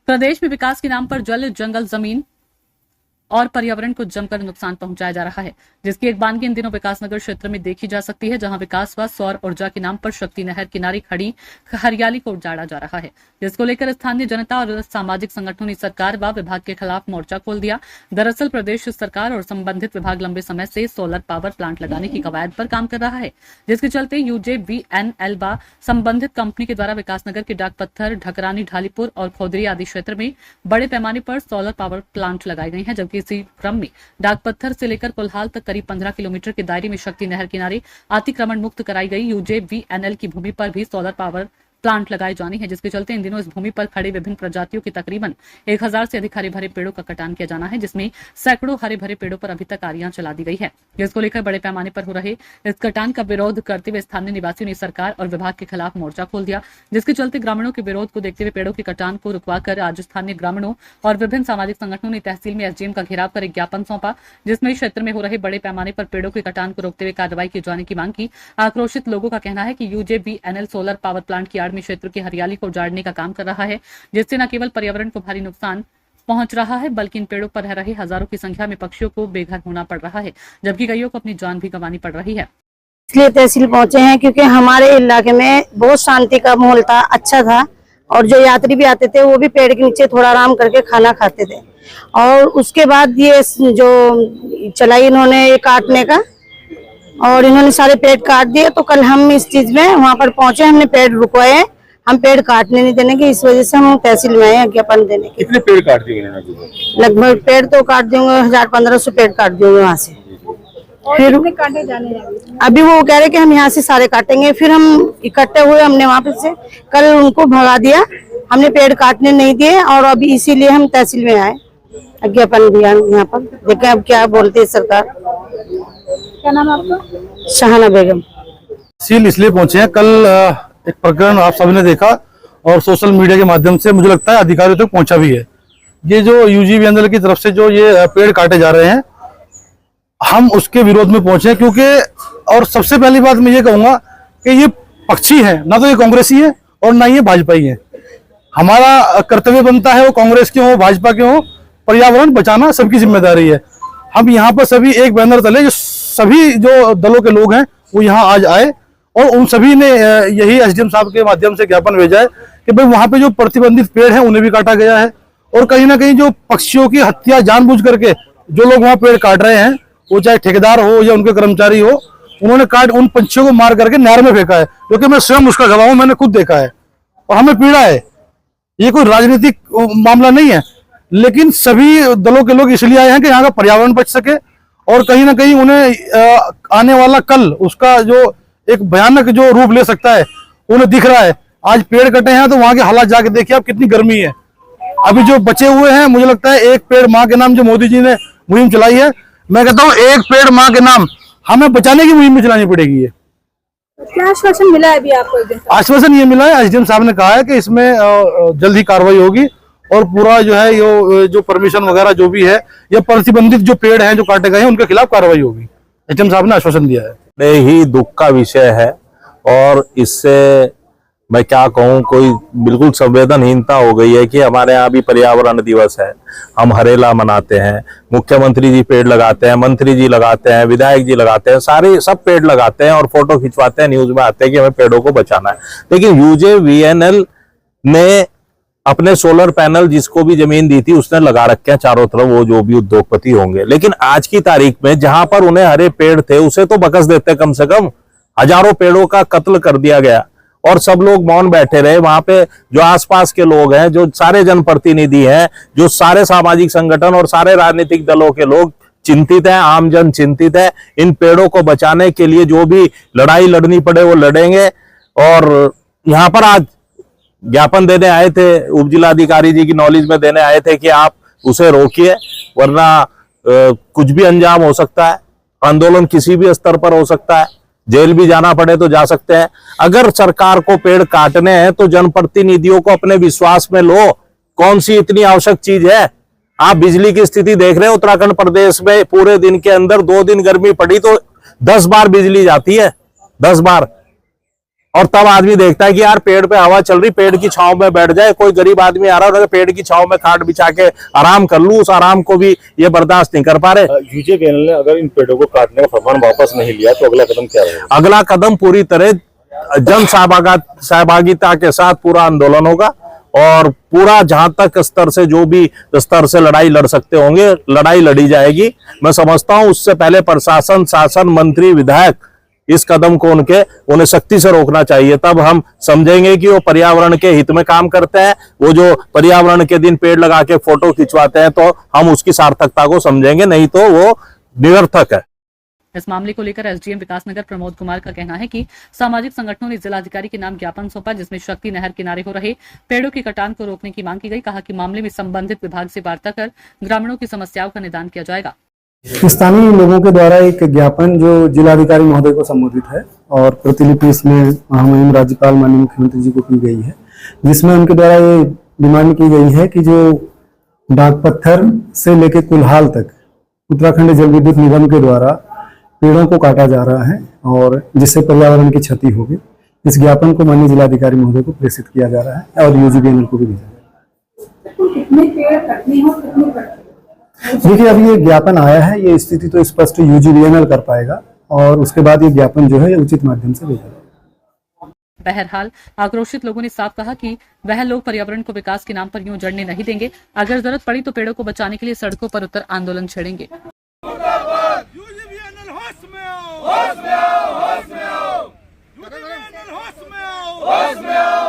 प्रदेश में विकास के नाम पर जल, जंगल, जमीन और पर्यावरण को जमकर नुकसान पहुंचाया जा रहा है, जिसकी एक बानगी इन दिनों विकासनगर क्षेत्र में देखी जा सकती है, जहां विकास व सौर ऊर्जा के नाम पर शक्ति नहर किनारे खड़ी हरियाली को उजाड़ा जा रहा है, जिसको लेकर स्थानीय जनता और सामाजिक संगठनों ने सरकार व विभाग के खिलाफ मोर्चा खोल दिया। दरअसल प्रदेश सरकार और संबंधित विभाग लंबे समय से सोलर पावर प्लांट लगाने की कवायद पर काम कर रहा है, जिसके चलते UJVNL व संबंधित कंपनी के द्वारा विकासनगर के डाकपत्थर, ढकरानी, ढालीपुर और खोदरी आदि क्षेत्र में बड़े पैमाने पर सोलर पावर प्लांट लगाए गए हैं, जबकि इसी क्रम में डाकपत्थर से लेकर कोल्हाल तक करीब 15 किलोमीटर के दायरे में शक्ति नहर किनारे अतिक्रमण मुक्त कराई गई UJVNL की भूमि पर भी सोलर पावर प्लांट लगाए जाने हैं, जिसके चलते इन दिनों इस भूमि पर खड़े विभिन्न प्रजातियों के तकरीबन 1000 से अधिक हरे भरे पेड़ों का कटान किया जाना है, जिसमें सैकड़ों हरे भरे पेड़ों पर अभी तक आरियां चला दी गई है, जिसको लेकर बड़े पैमाने पर हो रहे इस कटान का विरोध करते हुए स्थानीय निवासियों ने सरकार और विभाग के खिलाफ मोर्चा खोल दिया, जिसके चलते ग्रामीणों के विरोध को देखते हुए पेड़ों के कटान को रुकवाकर आज स्थानीय ग्रामीणों और विभिन्न सामाजिक संगठनों ने तहसील में SDM का घेराव कर एक ज्ञापन सौंपा, जिसमें क्षेत्र में हो रहे बड़े पैमाने पर पेड़ों के कटान को रोकते हुए कार्रवाई किए जाने की मांग की। आक्रोशित लोगों का कहना है कि UJVNL सोलर पावर प्लांट की आड़ में क्षेत्र की हरियाली को उजाड़ने का काम कर रहा है, जिससे न केवल पर्यावरण को भारी नुकसान पहुंच रहा है, बल्कि इन पेड़ों पर रह रहे हजारों की संख्या में पक्षियों को बेघर होना पड़ रहा है, जबकि कईयों को अपनी जान भी गंवानी पड़ रही है। इसलिए तहसील पहुंचे हैं क्योंकि हमारे इलाके में बहुत शांति का माहौल था, अच्छा था, और जो यात्री भी आते थे वो भी पेड़ के नीचे थोड़ा आराम करके खाना खाते थे। और उसके बाद ये जो चलाई इन्होंने ये काटने का, और इन्होंने सारे पेड़ काट दिए, तो कल हम इस चीज में वहां पर पहुंचे, हमने पेड़ रुकवाए, हम पेड़ काटने नहीं देने की, इस वजह से हम तहसील में आए ज्ञापन देने के। कितने पेड़ काट दिए? लगभग पेड़ तो काट देंगे 1000-1500 पेड़ काट देंगे वहाँ से। फिर काटे जाने अभी वो कह रहे कि हम यहाँ से सारे काटेंगे, फिर हम इकट्ठे हुए, हमने वहाँ पे से कल उनको भगा दिया, हमने पेड़ काटने नहीं दिए, और अभी इसीलिए हम तहसील में आए, ज्ञापन दिया यहाँ पर। देखें अब क्या बोलते है सरकार। क्या नाम आपका? शाहाना बेगम। तहसील इसलिए पहुंचे हैं, कल एक प्रकरण आप सभी ने देखा और सोशल मीडिया के माध्यम से मुझे लगता है अधिकारियों तक पहुंचा भी है। ये जो UJVNL की तरफ से जो ये पेड़ काटे जा रहे हैं, हम उसके विरोध में पहुंचे हैं, क्योंकि और सबसे पहली बात मैं ये कहूंगा कि ये पक्षी है, ना तो ये कांग्रेसी है और ना ये भाजपाई है। हमारा कर्तव्य बनता है, वो कांग्रेस के हो भाजपा के हो, पर्यावरण बचाना सबकी जिम्मेदारी है। हम यहाँ पर सभी एक बैनर तले, जो सभी जो दलों के लोग हैं वो यहाँ आज आए, और उन सभी ने यही SDM साहब के माध्यम से ज्ञापन भेजा है कि भाई वहां पे जो प्रतिबंधित पेड़ हैं उन्हें भी काटा गया है, और कहीं ना कहीं जो पक्षियों की हत्या जानबूझ करके जो लोग वहां पेड़ काट रहे हैं, वो चाहे ठेकेदार हो या उनके कर्मचारी हो, उन्होंने उन पंछियों को मार करके नहर में फेंका है, क्योंकि मैं स्वयं उसका गवाह हूं, मैंने खुद देखा है और हमें पीड़ा है। ये कोई राजनीतिक मामला नहीं है, लेकिन सभी दलों के लोग इसलिए आए हैं कि यहाँ का पर्यावरण बच सके, और कहीं ना कहीं उन्हें आने वाला कल उसका जो एक भयानक जो रूप ले सकता है उन्हें दिख रहा है। आज पेड़ कटे हैं तो वहां के हालात जाके देखिए आप, कितनी गर्मी है। अभी जो बचे हुए हैं, मुझे लगता है एक पेड़ माँ के नाम जो मोदी जी ने मुहिम चलाई है, मैं कहता हूँ एक पेड़ माँ के नाम हमें बचाने की मुहिम में चलानी पड़ेगी। ये क्या आश्वासन मिला है अभी आपको? आश्वासन ये मिला है, SDM साहब ने कहा है कि इसमें जल्द ही कार्रवाई होगी, और पूरा जो है ये जो परमिशन वगैरह जो भी है, या प्रतिबंधित जो पेड़ हैं जो काटे गए हैं उनके खिलाफ कार्रवाई होगी। SDM साहब ने आश्वासन दिया है। बड़े ही दुख का विषय है, और इससे मैं क्या कहूँ, कोई बिल्कुल संवेदनहीनता हो गई है कि हमारे यहाँ भी पर्यावरण दिवस है, हम हरेला मनाते हैं, मुख्यमंत्री जी पेड़ लगाते हैं, मंत्री जी लगाते हैं, विधायक जी लगाते हैं, सारे सब पेड़ लगाते हैं और फोटो खिंचवाते हैं, न्यूज में आते हैं कि हमें पेड़ों को बचाना है। लेकिन UJVNL ने अपने सोलर पैनल जिसको भी जमीन दी थी उसने लगा रखे हैं चारों तरफ, वो जो भी उद्योगपति होंगे, लेकिन आज की तारीख में जहां पर उन्हें हरे पेड़ थे उसे तो बकस देते, कम से कम हजारों पेड़ों का कत्ल कर दिया गया, और सब लोग मौन बैठे रहे। वहां पे जो आसपास के लोग हैं, जो सारे जनप्रतिनिधि हैं, जो सारे सामाजिक संगठन और सारे राजनीतिक दलों के लोग चिंतित हैं, आम जन चिंतित है। इन पेड़ों को बचाने के लिए जो भी लड़ाई लड़नी पड़े वो लड़ेंगे। और यहाँ पर आज ज्ञापन देने आए थे, उप जिलाधिकारी जी की नॉलेज में देने आए थे कि आप उसे रोकिए, वरना कुछ भी अंजाम हो सकता है, आंदोलन किसी भी स्तर पर हो सकता है, जेल भी जाना पड़े तो जा सकते हैं। अगर सरकार को पेड़ काटने हैं तो जनप्रतिनिधियों को अपने विश्वास में लो, कौन सी इतनी आवश्यक चीज है। आप बिजली की स्थिति देख रहे हैं, उत्तराखंड प्रदेश में पूरे दिन के अंदर 2 दिन गर्मी पड़ी तो 10 बार बिजली जाती है, 10 बार। और तब आदमी देखता है कि यार पेड़ पे हवा चल रही, पेड़ की छांव में बैठ जाए। कोई गरीब आदमी आ रहा है, पेड़ की छांव में खाट बिछा के आराम कर लूं, उस आराम को भी ये बर्दाश्त नहीं कर पा रहे। यूजे पैनल ने अगर इन पेड़ों को काटने का फरमान वापस नहीं लिया तो अगला कदम क्या रहेगा? अगला कदम पूरी तरह जन सहभागिता के साथ पूरा आंदोलन होगा और पूरा जहां तक स्तर से जो भी स्तर से लड़ाई लड़ सकते होंगे लड़ाई लड़ी जाएगी। मैं समझता हूं उससे पहले प्रशासन, शासन, मंत्री, विधायक इस कदम को उन्हें सख्ती से रोकना चाहिए। तब हम समझेंगे कि वो पर्यावरण के हित में काम करते हैं। वो जो पर्यावरण के दिन पेड़ लगा के फोटो खिंचवाते हैं तो हम उसकी सार्थकता को समझेंगे, नहीं तो वो निरर्थक है। इस मामले को लेकर एसडीएम विकासनगर प्रमोद कुमार का कहना है कि सामाजिक संगठनों ने जिलाधिकारी के नाम ज्ञापन सौंपा, जिसमें शक्ति नहर किनारे हो रहे पेड़ों की कटान को रोकने की मांग की गई। कहा कि मामले में संबंधित विभाग से वार्ता कर ग्रामीणों की समस्याओं का निदान किया जाएगा। स्थानीय लोगों के द्वारा एक ज्ञापन जो जिलाधिकारी महोदय को संबोधित है और प्रतिलिपि इसमें महामहिम राज्यपाल माननीय मुख्यमंत्री जी को की गई है, जिसमें उनके द्वारा ये डिमांड की गई है कि जो डाक पत्थर से लेकर कुल्हाल तक उत्तराखंड जल विद्युत निगम के द्वारा पेड़ों को काटा जा रहा है और जिससे पर्यावरण की क्षति होगी, इस ज्ञापन को माननीय जिलाधिकारी महोदय को प्रेषित किया जा रहा है और यूजीबीएनएल को भी भेजा जा रहा है। कितने पेड़ कटने हो, कितने कटने? देखिए, अभी ये ज्ञापन आया है, ये स्थिति तो स्पष्ट यूजीबीएनएल कर पाएगा और उसके बाद ये ज्ञापन जो है उचित माध्यम से भेजा जाएगा। बहरहाल आक्रोशित लोगों ने साफ कहा कि वह लोग पर्यावरण को विकास के नाम पर यूं जड़ने नहीं देंगे। अगर जरूरत पड़ी तो पेड़ों को बचाने के लिए सड़कों पर उतर आंदोलन छेड़ेंगे। होश में आओ, होश में आओ, होश में आओ, होश में आओ, होश में आओ।